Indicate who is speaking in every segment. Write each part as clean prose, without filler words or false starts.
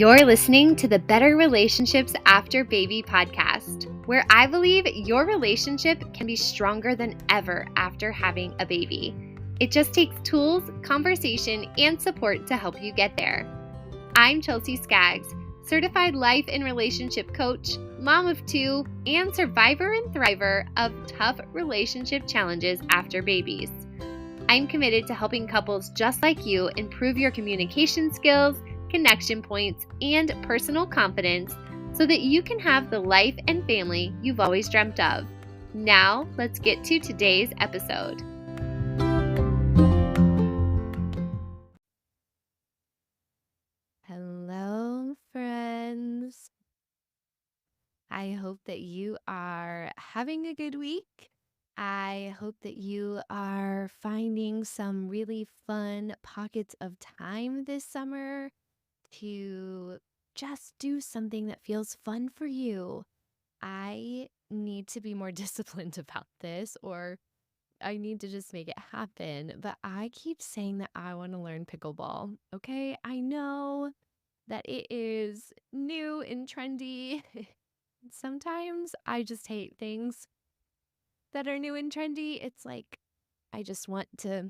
Speaker 1: You're listening to the Better Relationships After Baby podcast, where I believe your relationship can be stronger than ever after having a baby. It just takes tools, conversation, and support to help you get there. I'm Chelsea Skaggs, certified life and relationship coach, mom of two, and survivor and thriver of tough relationship challenges after babies. I'm committed to helping couples just like you improve your communication skills, connection points, and personal confidence so that you can have the life and family you've always dreamt of. Now, let's get to today's episode. Hello, friends. I hope that you are having a good week. I hope that you are finding some really fun pockets of time this summer to just do something that feels fun for you. I need to be more disciplined about this, or I need to just make it happen. But I keep saying that I want to learn pickleball. Okay. I know that it is new and trendy. Sometimes I just hate things that are new and trendy. It's like I just want to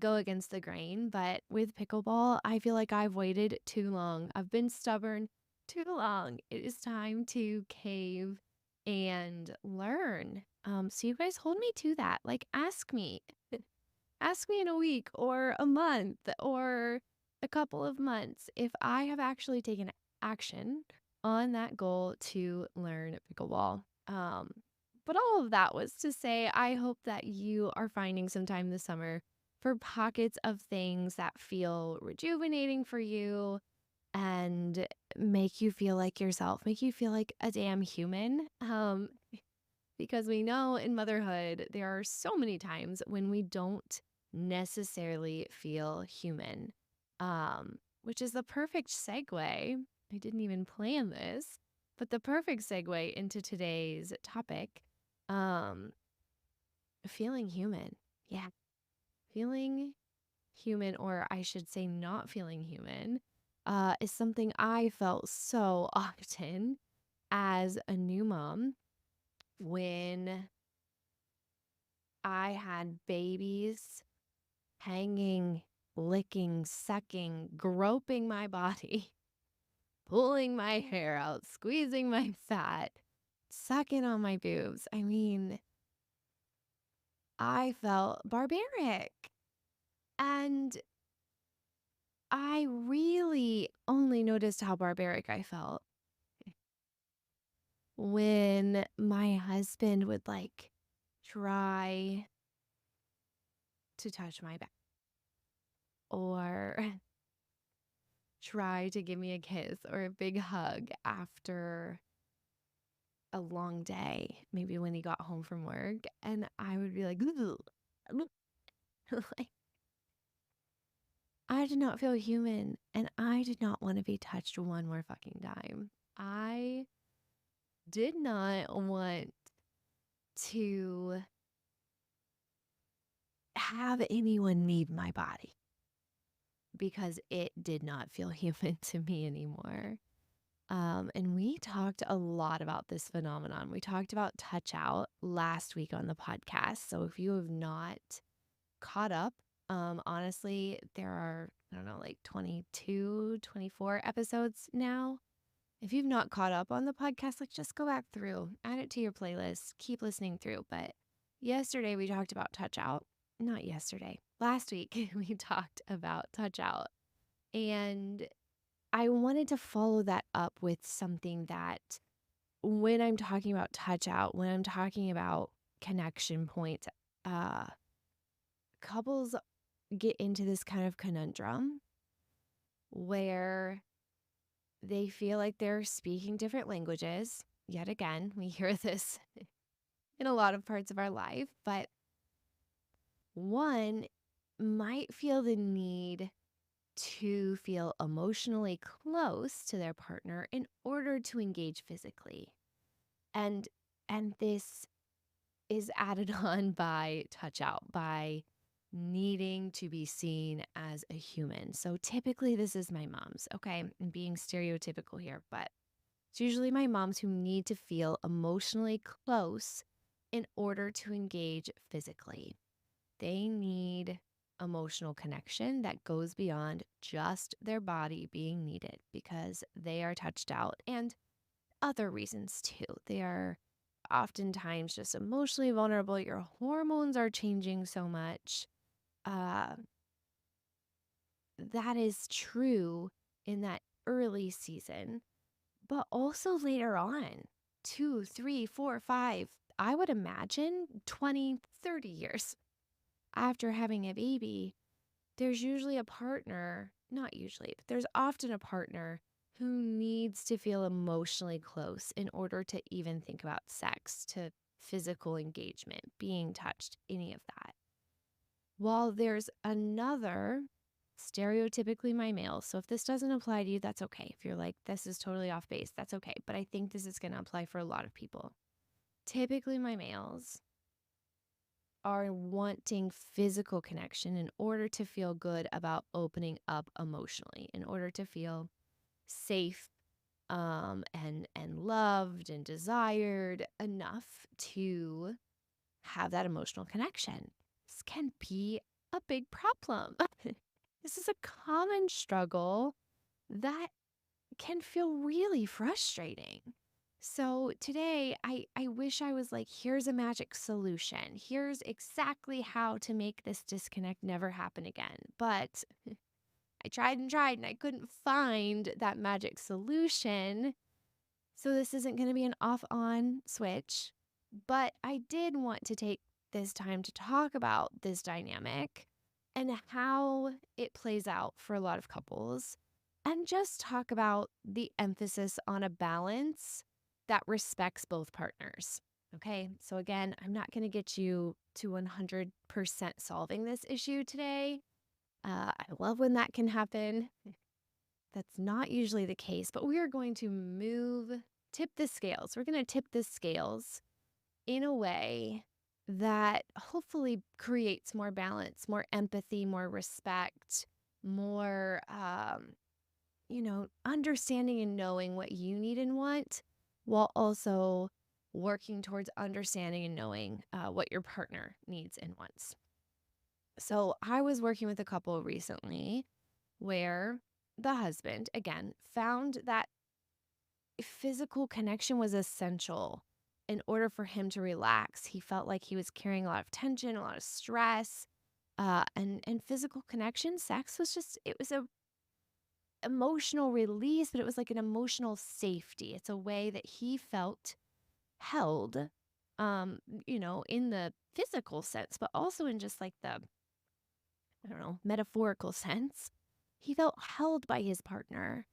Speaker 1: go against the grain. But with pickleball, I feel like I've waited too long. I've been stubborn too long. It is time to cave and learn. So you guys hold me to that. Like, ask me. Ask me in a week or a month or a couple of months if I have actually taken action on that goal to learn pickleball. But all of that was to say, I hope that you are finding some time this summer for pockets of things that feel rejuvenating for you and make you feel like yourself, make you feel like a damn human. Because we know in motherhood, there are so many times when we don't necessarily feel human, which is the perfect segue. I didn't even plan this, but the perfect segue into today's topic, um, feeling human. Yeah, feeling human, or I should say not feeling human, is something I felt so often as a new mom when I had babies hanging, licking, sucking, groping my body, pulling my hair out, squeezing my fat, sucking on my boobs. I mean, I felt barbaric. And I really only noticed how barbaric I felt when my husband would like try to touch my back or try to give me a kiss or a big hug after a long day, maybe when he got home from work. And I would be like, like, I did not feel human and I did not want to be touched one more fucking time. I did not want to have anyone need my body because it did not feel human to me anymore. And we talked a lot about this phenomenon. We talked about touch out last week on the podcast. So if you have not caught up, honestly, there are, I don't know, like 22, 24 episodes now. If you've not caught up on the podcast, like just go back through, add it to your playlist, keep listening through. But yesterday we talked about touch out. Not yesterday. Last week we talked about touch out. And I wanted to follow that up with something that when I'm talking about touch out, when I'm talking about connection points, uh, couples get into this kind of conundrum where they feel like they're speaking different languages. Yet again, we hear this in a lot of parts of our life, but one might feel the need to feel emotionally close to their partner in order to engage physically. And this is added on by touch out, by needing to be seen as a human. So typically this is my mom's, okay? I'm being stereotypical here, but it's usually my moms who need to feel emotionally close in order to engage physically. They need emotional connection that goes beyond just their body being needed because they are touched out and other reasons too. They are oftentimes just emotionally vulnerable. Your hormones are changing so much. Uh, that is true in that early season, but also later on, 2, 3, 4, 5, I would imagine 20, 30 years after having a baby, there's usually a partner, not usually, but there's often a partner who needs to feel emotionally close in order to even think about sex, to physical engagement, being touched, any of that. While there's another, stereotypically my male, so if this doesn't apply to you, that's okay. If you're like, this is totally off base, that's okay. But I think this is going to apply for a lot of people. Typically, my males are wanting physical connection in order to feel good about opening up emotionally, in order to feel safe and loved and desired enough to have that emotional connection. This can be a big problem. This is a common struggle that can feel really frustrating. So today, I wish I was like, here's a magic solution. Here's exactly how to make this disconnect never happen again. But I tried and I couldn't find that magic solution. So this isn't going to be an off on switch. But I did want to take this time to talk about this dynamic and how it plays out for a lot of couples and just talk about the emphasis on a balance that respects both partners. Okay, so again, I'm not going to get you to 100% solving this issue today. I love when that can happen. That's not usually the case, but we are going to tip the scales. We're going to tip the scales in a way that hopefully creates more balance, more empathy, more respect, more, understanding and knowing what you need and want, while also working towards understanding and knowing what your partner needs and wants. So I was working with a couple recently where the husband, again, found that physical connection was essential in order for him to relax. He felt like he was carrying a lot of tension, a lot of stress, and physical connection. Sex was just it was a emotional release, but it was like an emotional safety. It's a way that he felt held, in the physical sense, but also in just like the I don't know, metaphorical sense. He felt held by his partner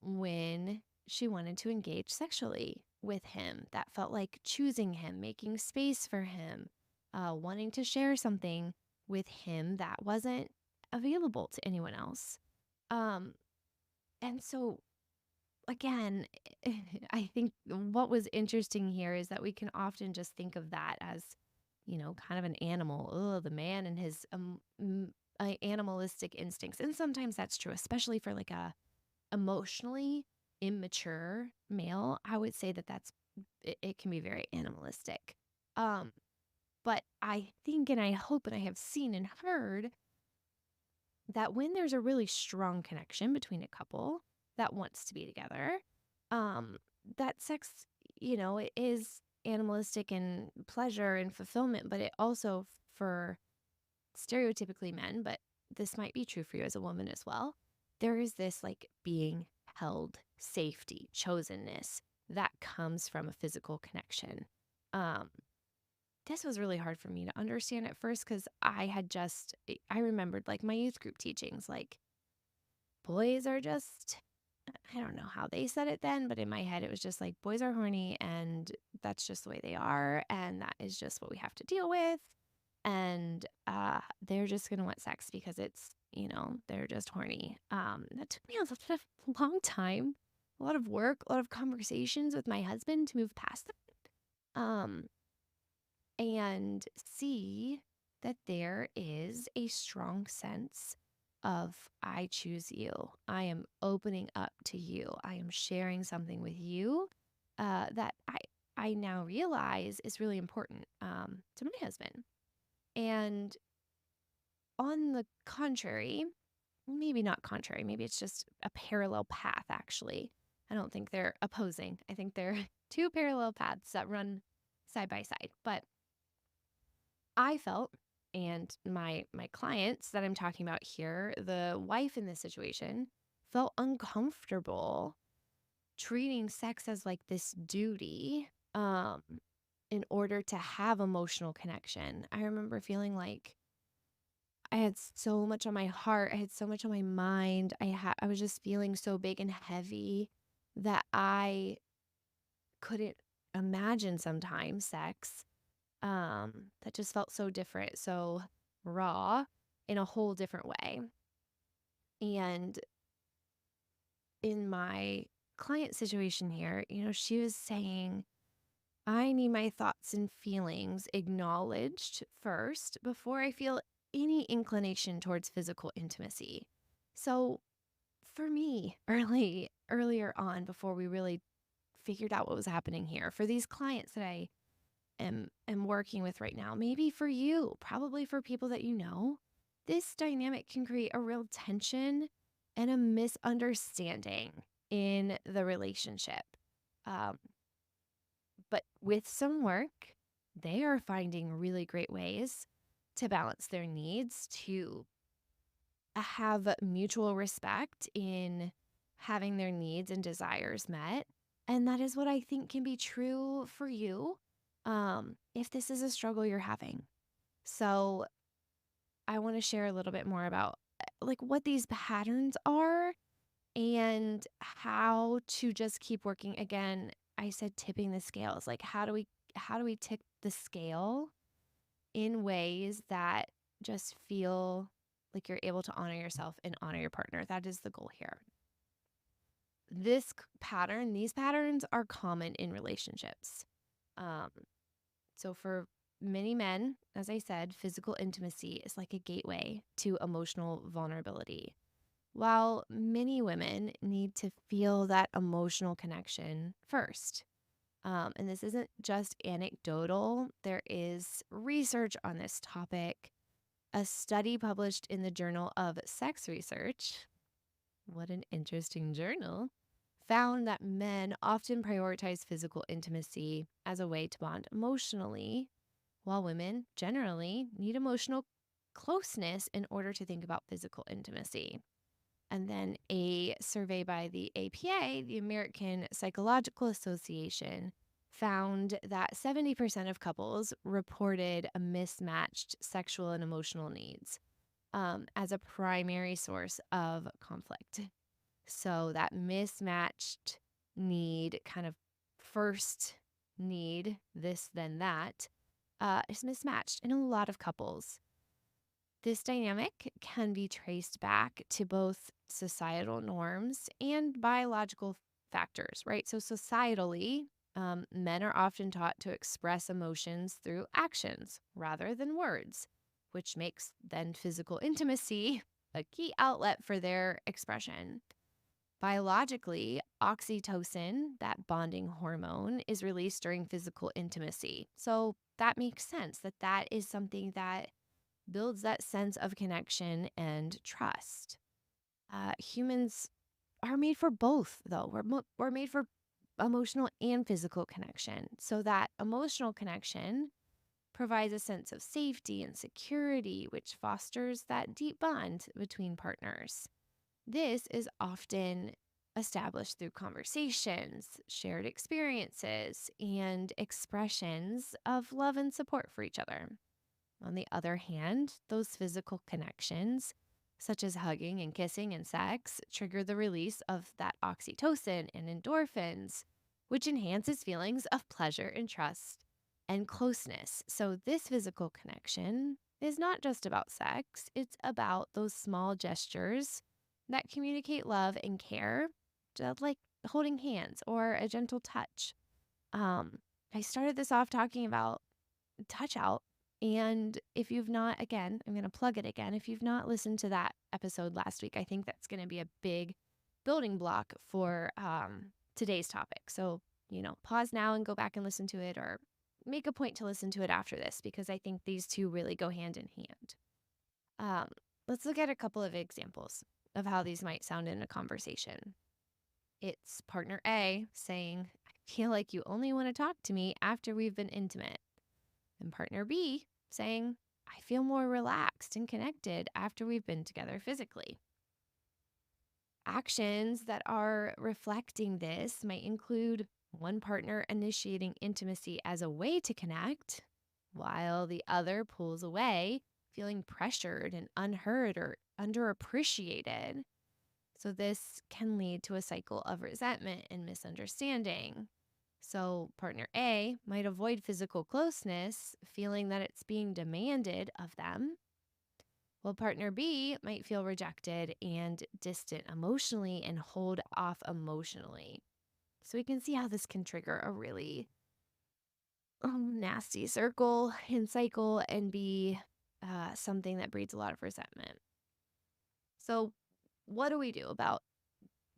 Speaker 1: when she wanted to engage sexually with him. That felt like choosing him, making space for him, wanting to share something with him that wasn't available to anyone else. Um, and so, again, I think what was interesting here is that we can often just think of that as, kind of an animal. Oh, the man and his animalistic instincts. And sometimes that's true, especially for like a emotionally immature male. I would say that it can be very animalistic. Um, but I think and I hope and I have seen and heard that when there's a really strong connection between a couple that wants to be together, um, that sex, it is animalistic and pleasure and fulfillment, but it also for stereotypically men, but this might be true for you as a woman as well. There is this like being held, safety, chosenness that comes from a physical connection. Um, this was really hard for me to understand at first because I remembered like my youth group teachings, like boys are just, I don't know how they said it then, but in my head, it was just like boys are horny and that's just the way they are. And that is just what we have to deal with. And they're just going to want sex because they're just horny. That took me a long time, a lot of work, a lot of conversations with my husband to move past that. And see. that there is a strong sense of I choose you. I am opening up to you. I am sharing something with you that I now realize is really important to my husband. And on the contrary, maybe not contrary, maybe it's just a parallel path, actually. I don't think they're opposing. I think they're two parallel paths that run side by side. But I felt, and my clients that I'm talking about here, the wife in this situation, felt uncomfortable treating sex as like this duty in order to have emotional connection. I remember feeling like I had so much on my heart. I had so much on my mind. I was just feeling so big and heavy that I couldn't imagine sometimes sex that just felt so different, so raw in a whole different way. And in my client situation here, she was saying, I need my thoughts and feelings acknowledged first before I feel any inclination towards physical intimacy. So for me, earlier on, before we really figured out what was happening here, for these clients that I am working with right now, maybe for you, probably for people that you know, this dynamic can create a real tension and a misunderstanding in the relationship. Um, but with some work, they are finding really great ways to balance their needs, to have mutual respect in having their needs and desires met. And that is what I think can be true for you if this is a struggle you're having. So I want to share a little bit more about like what these patterns are and how to just keep working. Again, I said tipping the scales. Like how do we tip the scale in ways that just feel like you're able to honor yourself and honor your partner? That is the goal here. These patterns are common in relationships. Um, so for many men, as I said, physical intimacy is like a gateway to emotional vulnerability. While many women need to feel that emotional connection first. And this isn't just anecdotal, there is research on this topic. A study published in the Journal of Sex Research, what an interesting journal, found that men often prioritize physical intimacy as a way to bond emotionally, while women generally need emotional closeness in order to think about physical intimacy. And then a survey by the APA, the American Psychological Association, found that 70% of couples reported a mismatched sexual and emotional needs as a primary source of conflict. So that mismatched need, kind of first need, this, then that, is mismatched in a lot of couples. This dynamic can be traced back to both societal norms and biological factors, right? So, societally, men are often taught to express emotions through actions rather than words, which makes then physical intimacy a key outlet for their expression. Biologically, oxytocin, that bonding hormone, is released during physical intimacy. So, that makes sense that is something that builds that sense of connection and trust. Humans are made for both, though. We're made for emotional and physical connection. So that emotional connection provides a sense of safety and security, which fosters that deep bond between partners. This is often established through conversations, shared experiences, and expressions of love and support for each other. On the other hand, those physical connections, such as hugging and kissing and sex, trigger the release of that oxytocin and endorphins, which enhances feelings of pleasure and trust and closeness. So, this physical connection is not just about sex, it's about those small gestures that communicate love and care, just like holding hands or a gentle touch. Um, I started this off talking about touch out And if you've not, again, I'm going to plug it again. If you've not listened to that episode last week, I think that's going to be a big building block for today's topic. So, pause now and go back and listen to it, or make a point to listen to it after this, because I think these two really go hand in hand. Um, let's look at a couple of examples of how these might sound in a conversation. It's partner A saying, I feel like you only want to talk to me after we've been intimate. And partner B saying, I feel more relaxed and connected after we've been together physically. Actions that are reflecting this might include one partner initiating intimacy as a way to connect, while the other pulls away, feeling pressured and unheard or underappreciated. So, this can lead to a cycle of resentment and misunderstanding. So, partner A might avoid physical closeness, feeling that it's being demanded of them, while partner B might feel rejected and distant emotionally and hold off emotionally. So, we can see how this can trigger a really nasty circle and cycle and be something that breeds a lot of resentment. So, what do we do about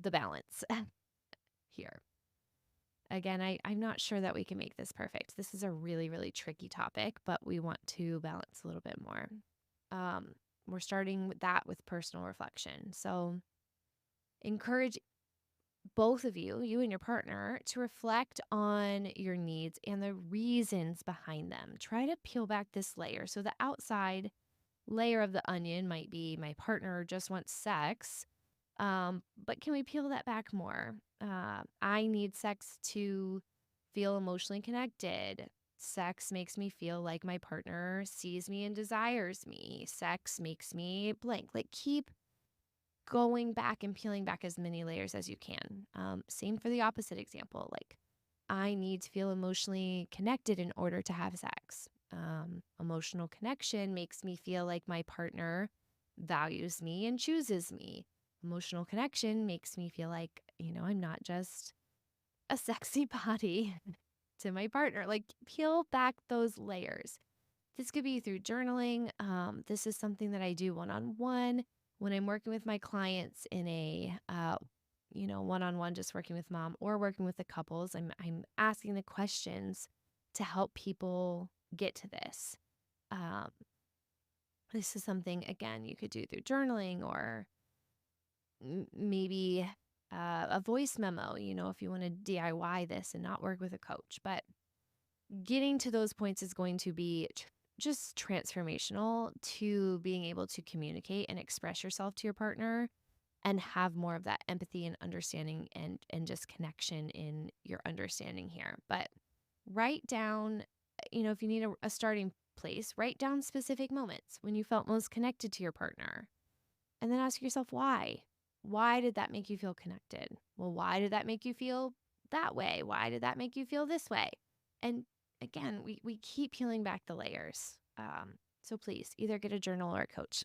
Speaker 1: the balance here? Again, I'm not sure that we can make this perfect. This is a really, really tricky topic, but we want to balance a little bit more. Um, we're starting with that with personal reflection. So encourage both of you, you and your partner, to reflect on your needs and the reasons behind them. Try to peel back this layer. So the outside layer of the onion might be, my partner just wants sex. But can we peel that back more? I need sex to feel emotionally connected. Sex makes me feel like my partner sees me and desires me. Sex makes me blank. Like, keep going back and peeling back as many layers as you can. Same for the opposite example. Like, I need to feel emotionally connected in order to have sex. Emotional connection makes me feel like my partner values me and chooses me. Emotional connection makes me feel like, I'm not just a sexy body to my partner. Like, peel back those layers. This could be through journaling. This is something that I do one-on-one when I'm working with my clients in a, one-on-one, just working with mom or working with the couples. I'm asking the questions to help people get to this. Um, this is something, again, you could do through journaling, or maybe a voice memo, if you want to DIY this and not work with a coach. But getting to those points is going to be just transformational to being able to communicate and express yourself to your partner and have more of that empathy and understanding and just connection in your understanding here. But write down, if you need a starting place, write down specific moments when you felt most connected to your partner. And then ask yourself why. Why did that make you feel connected? Well, why did that make you feel that way? Why did that make you feel this way? And again, we keep peeling back the layers. So please either get a journal or a coach.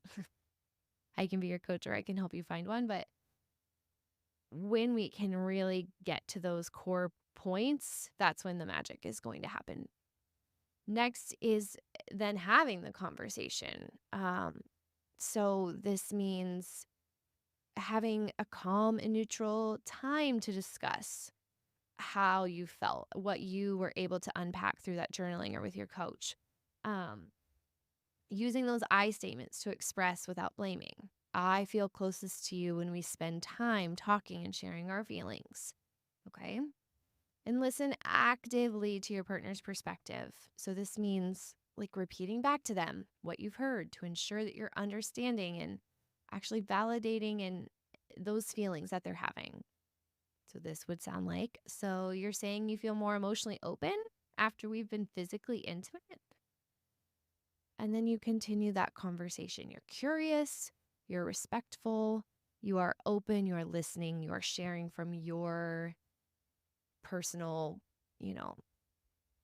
Speaker 1: I can be your coach, or I can help you find one. But when we can really get to those core points, that's when the magic is going to happen. Next is then having the conversation. So this means having a calm and neutral time to discuss how you felt, what you were able to unpack through that journaling or with your coach. Using those I statements to express without blaming. I feel closest to you when we spend time talking and sharing our feelings. Okay. And listen actively to your partner's perspective. So this means like repeating back to them what you've heard to ensure that you're understanding and actually validating and those feelings that they're having. So this would sound like, so you're saying you feel more emotionally open after we've been physically intimate? And then you continue that conversation. You're curious, you're respectful, you are open, you are listening, you are sharing from your personal,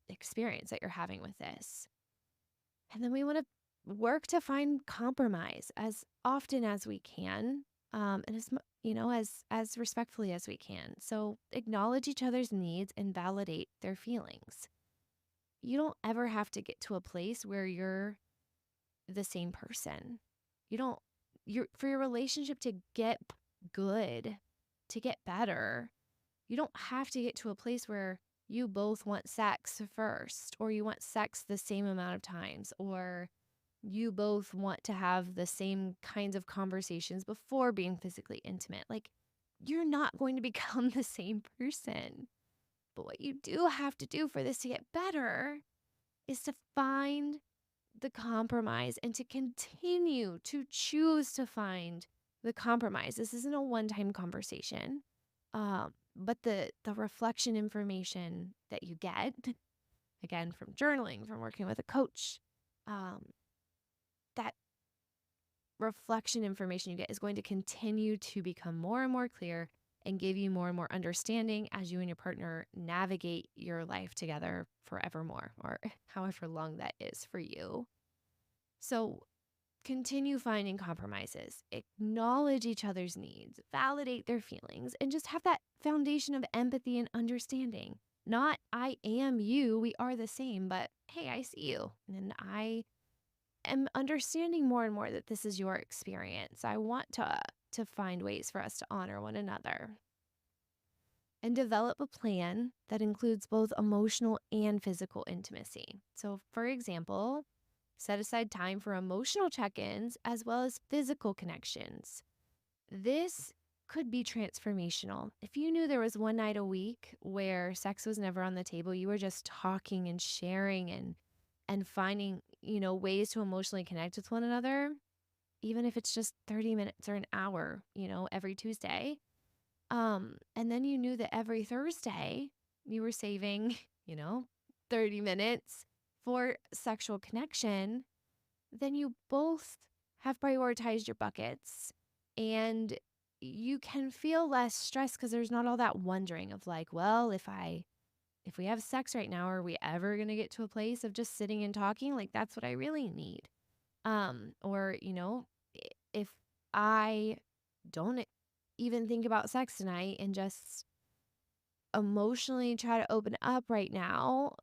Speaker 1: experience that you're having with this. And then we want to work to find compromise as often as we can, and as respectfully as we can. So acknowledge each other's needs and validate their feelings. you don't ever have to get to a place where you're the same person. You don't, for your relationship to get good, to get better, you don't have to get to a place where you both want sex first, or you want sex the same amount of times, or you both want to have the same kinds of conversations before being physically intimate. Like, you're not going to become the same person. But what you do have to do for this to get better is to find the compromise and to continue to choose to find the compromise. This isn't a one-time conversation. But the reflection information that you get, again, from journaling, from working with a coach, um, that reflection information you get is going to continue to become more and more clear and give you more and more understanding as you and your partner navigate your life together forevermore, or however long that is for you. So continue finding compromises, acknowledge each other's needs, validate their feelings, and just have that foundation of empathy and understanding. Not, I am you, we are the same, but hey, I see you. And I am understanding more and more that this is your experience. I want to find ways for us to honor one another and develop a plan that includes both emotional and physical intimacy. So, for example, set aside time for emotional check-ins as well as physical connections. This could be transformational. If you knew there was one night a week where sex was never on the table, you were just talking and sharing and finding, ways to emotionally connect with one another, even if it's just 30 minutes or an hour, every Tuesday. And then you knew that every Thursday you were saving, you know, 30 minutes for sexual connection, then you both have prioritized your buckets and you can feel less stressed because there's not all that wondering of like, well, if we have sex right now, are we ever going to get to a place of just sitting and talking? Like, that's what I really need. Or, if I don't even think about sex tonight and just emotionally try to open up right now,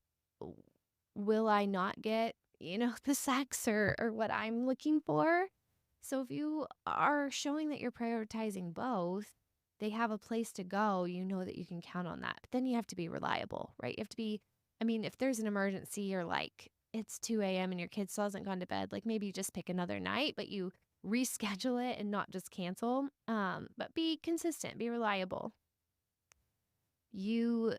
Speaker 1: will I not get, the sex or what I'm looking for? So if you are showing that you're prioritizing both, they have a place to go, you know that you can count on that. But then you have to be reliable, right? You have to be, I mean, if there's an emergency or like it's 2 a.m. and your kid still hasn't gone to bed, like maybe you just pick another night, but you reschedule it and not just cancel. But be consistent, be reliable. You,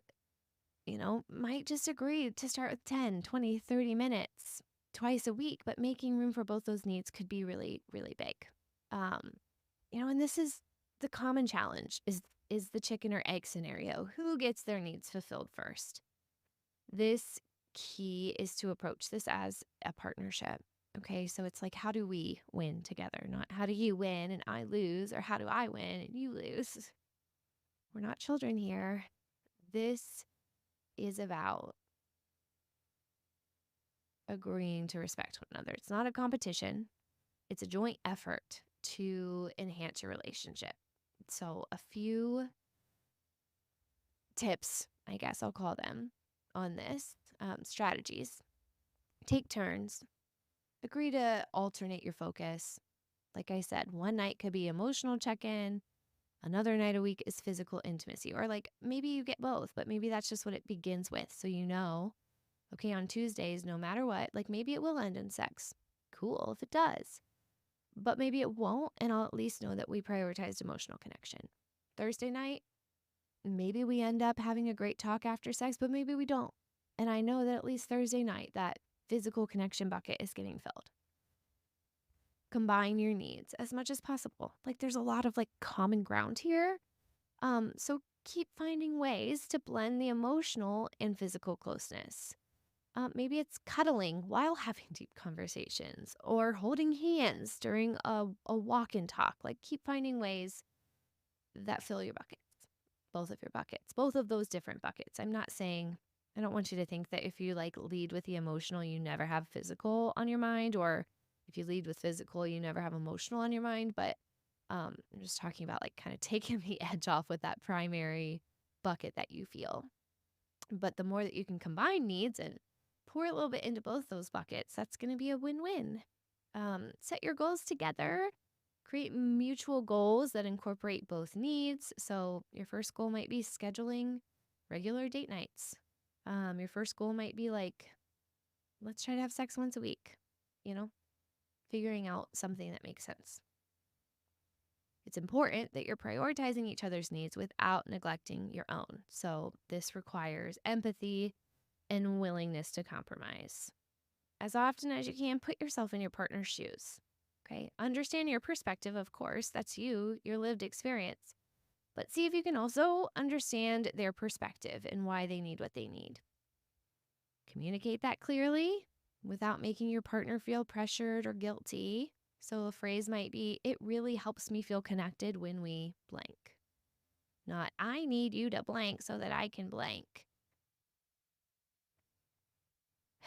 Speaker 1: might just agree to start with 10, 20, 30 minutes twice a week, but making room for both those needs could be really, really big. Um, and this is the common challenge is the chicken or egg scenario. Who gets their needs fulfilled first? This key is to approach this as a partnership. Okay, so it's like, how do we win together? Not how do you win and I lose, or how do I win and you lose? We're not children here. This is about agreeing to respect one another. It's not a competition, it's a joint effort to enhance your relationship. So, a few tips, I guess I'll call them, on this strategies. Take turns, agree to alternate your focus. Like I said, one night could be emotional check in, another night a week is physical intimacy, or like maybe you get both, but maybe that's just what it begins with. So, okay, on Tuesdays, no matter what, like maybe it will end in sex. Cool if it does. But maybe it won't, and I'll at least know that we prioritized emotional connection. Thursday night, maybe we end up having a great talk after sex, but maybe we don't. And I know that at least Thursday night, that physical connection bucket is getting filled. Combine your needs as much as possible. Like there's a lot of like common ground here. So keep finding ways to blend the emotional and physical closeness. Maybe it's cuddling while having deep conversations or holding hands during a walk and talk. Like keep finding ways that fill your buckets, both of your buckets, both of those different buckets. I'm not saying, I don't want you to think that if you like lead with the emotional, you never have physical on your mind, or if you lead with physical, you never have emotional on your mind. But I'm just talking about like kind of taking the edge off with that primary bucket that you feel. But the more that you can combine needs and pour a little bit into both those buckets. That's going to be a win-win. Set your goals together. Create mutual goals that incorporate both needs. So your first goal might be scheduling regular date nights. Your first goal might be like, let's try to have sex once a week, you know, figuring out something that makes sense. It's important that you're prioritizing each other's needs without neglecting your own. So this requires empathy and willingness to compromise. As often as you can, put yourself in your partner's shoes. Okay. Understand your perspective, of course. That's you, your lived experience. But see if you can also understand their perspective and why they need what they need. Communicate that clearly without making your partner feel pressured or guilty. So a phrase might be, it really helps me feel connected when we blank. Not, I need you to blank so that I can blank.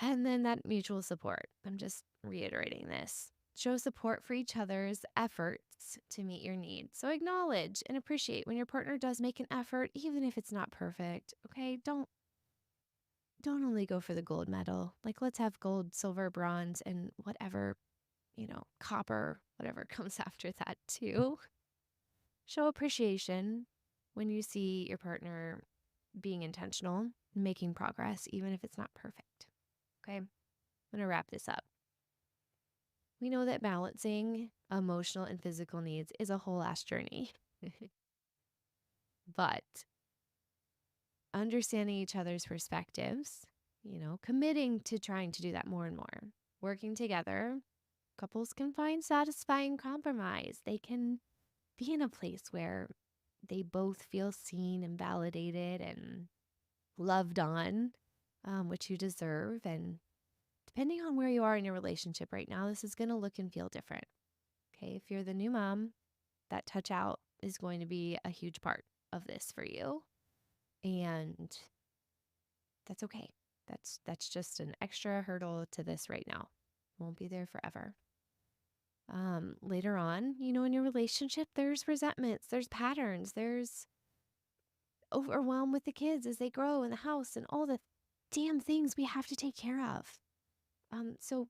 Speaker 1: And then that mutual support. I'm just reiterating this. Show support for each other's efforts to meet your needs. So acknowledge and appreciate when your partner does make an effort, even if it's not perfect. Okay, don't only go for the gold medal. Like, let's have gold, silver, bronze, and whatever, copper, whatever comes after that too. Show appreciation when you see your partner being intentional, making progress, even if it's not perfect. Okay, I'm going to wrap this up. We know that balancing emotional and physical needs is a whole ass journey. But understanding each other's perspectives, committing to trying to do that more and more, working together, couples can find satisfying compromise. They can be in a place where they both feel seen and validated and loved on, which you deserve. And depending on where you are in your relationship right now, this is going to look and feel different. Okay, if you're the new mom, that touch out is going to be a huge part of this for you. And that's okay. That's just an extra hurdle to this right now. Won't be there forever. Later on, in your relationship, there's resentments, there's patterns, there's overwhelm with the kids as they grow in the house and all the damn things we have to take care of. So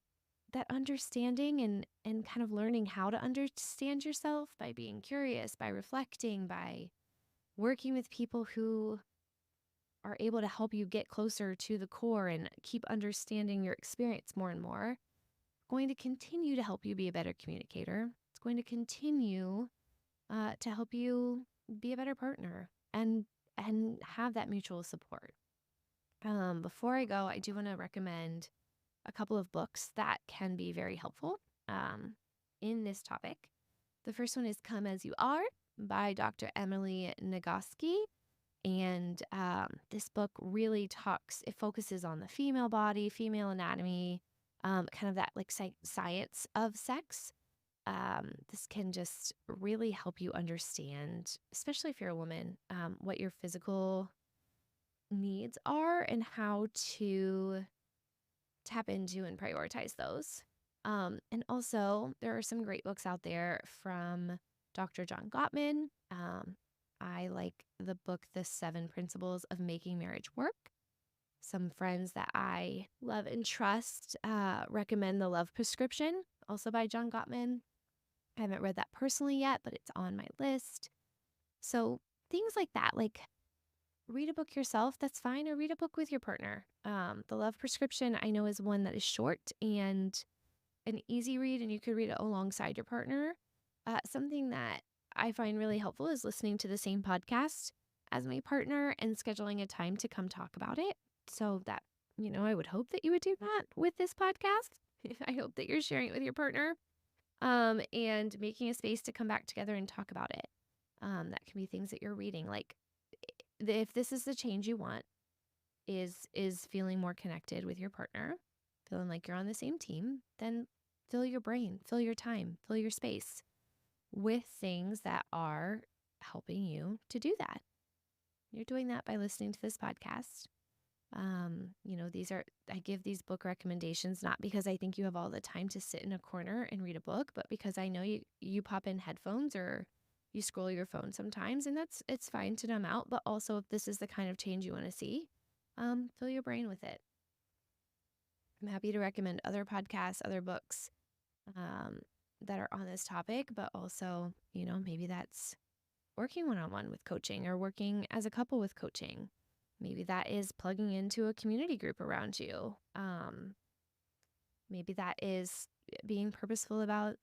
Speaker 1: that understanding and kind of learning how to understand yourself by being curious, by reflecting, by working with people who are able to help you get closer to the core and keep understanding your experience more and more, going to continue to help you be a better communicator. It's going to continue to help you be a better partner and have that mutual support. Before I go, I do want to recommend a couple of books that can be very helpful in this topic. The first one is Come As You Are by Dr. Emily Nagoski. And this book really it focuses on the female body, female anatomy, kind of that like science of sex. This can just really help you understand, especially if you're a woman, what your physical needs are and how to tap into and prioritize those. And also, there are some great books out there from Dr. John Gottman. I like the book, The 7 Principles of Making Marriage Work. Some friends that I love and trust recommend The Love Prescription, also by John Gottman. I haven't read that personally yet, but it's on my list. So things like that, like read a book yourself, that's fine, or read a book with your partner. The Love Prescription, I know, is one that is short and an easy read, and you could read it alongside your partner. Something that I find really helpful is listening to the same podcast as my partner and scheduling a time to come talk about it. So that, I would hope that you would do that with this podcast. I hope that you're sharing it with your partner and making a space to come back together and talk about it. That can be things that you're reading. Like if this is the change you want, is feeling more connected with your partner, feeling like you're on the same team, then fill your brain, fill your time, fill your space with things that are helping you to do that. You're doing that by listening to this podcast. I give these book recommendations not because I think you have all the time to sit in a corner and read a book, but because I know you pop in headphones or you scroll your phone sometimes, and it's fine to numb out. But also, if this is the kind of change you want to see, fill your brain with it. I'm happy to recommend other podcasts, other books um, that are on this topic, but also, maybe that's working one-on-one with coaching or working as a couple with coaching. Maybe that is plugging into a community group around you. Maybe that is being purposeful about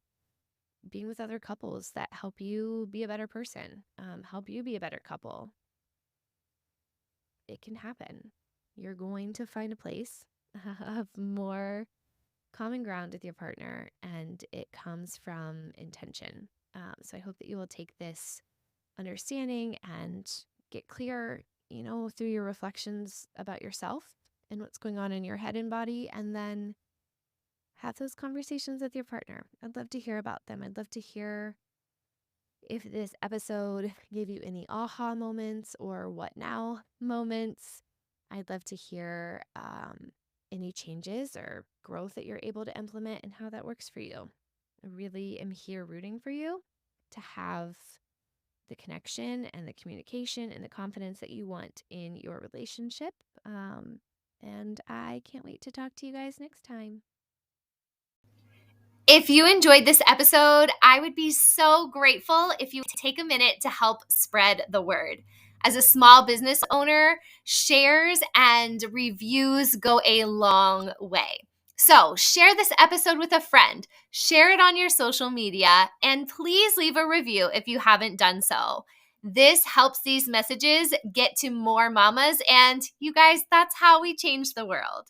Speaker 1: being with other couples that help you be a better person, help you be a better couple. It can happen. You're going to find a place of more common ground with your partner, and it comes from intention. So I hope that you will take this understanding and get clear, through your reflections about yourself and what's going on in your head and body, and then have those conversations with your partner. I'd love to hear about them. I'd love to hear if this episode gave you any aha moments or what now moments. I'd love to hear any changes or growth that you're able to implement and how that works for you. I really am here rooting for you to have the connection and the communication and the confidence that you want in your relationship. And I can't wait to talk to you guys next time.
Speaker 2: If you enjoyed this episode, I would be so grateful if you take a minute to help spread the word. As a small business owner, shares and reviews go a long way. So share this episode with a friend, share it on your social media, and please leave a review if you haven't done so. This helps these messages get to more mamas, and you guys, that's how we change the world.